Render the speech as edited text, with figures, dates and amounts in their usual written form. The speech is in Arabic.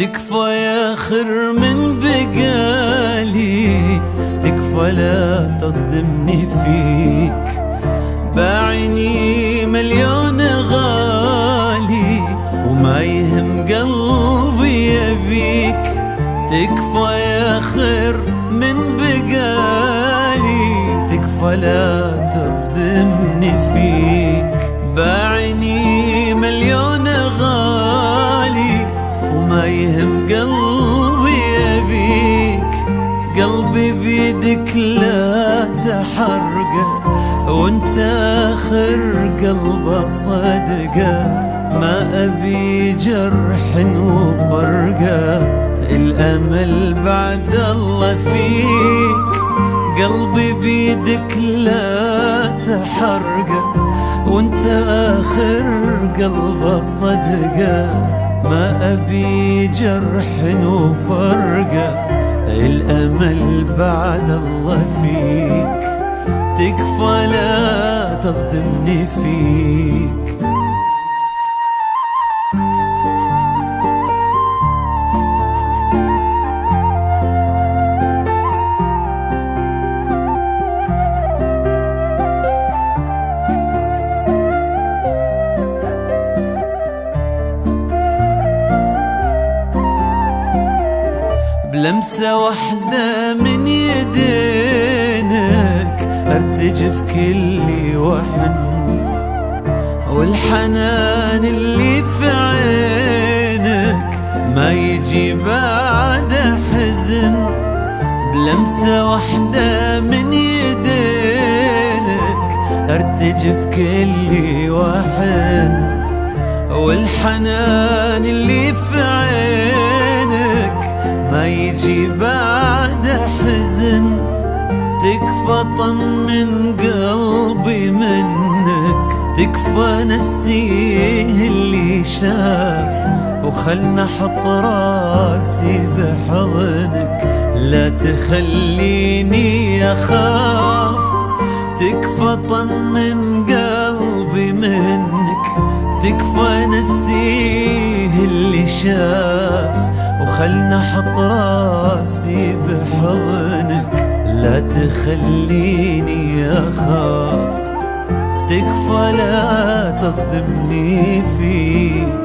تكفى يا خير من بقالي، تكفى لا تصدمني فيك. باعني مليون غالي وما يهم قلبي يبيك. تكفى يا خير من بقالي، تكفى لا تصدمني فيك. باعني مليون غالي وما يهم قلبي يبيك. قلبي بيدك لا تحرقه وانت اخر قلبه صدقه. ما ابي جرح وفرقه، الامل بعد الله فيك. قلبي بيدك لا تحرقه وانت اخر قلبه صدقه. ما ابي جرح وفرقه، الامل بعد الله فيك. تكفى لا تصدمني فيك. بلمسة واحدة من يدينك ارتجف كلي وحن، والحنان اللي في عينك ما يجي بعد حزن. بلمسة واحدة من يدينك ارتجف كلي وحن، والحنان اللي في عينك ما يجي بعد حزن. تكفى طمن قلبي منك، تكفى نسيه اللي شاف، وخلنا حط راسي بحضنك لا تخليني أخاف. تكفى طمن قلبي منك، تكفى نسيه اللي شاف، وخلنا حط راسي بحضنك لا تخليني أخاف. تكفى لا تصدمني فيك.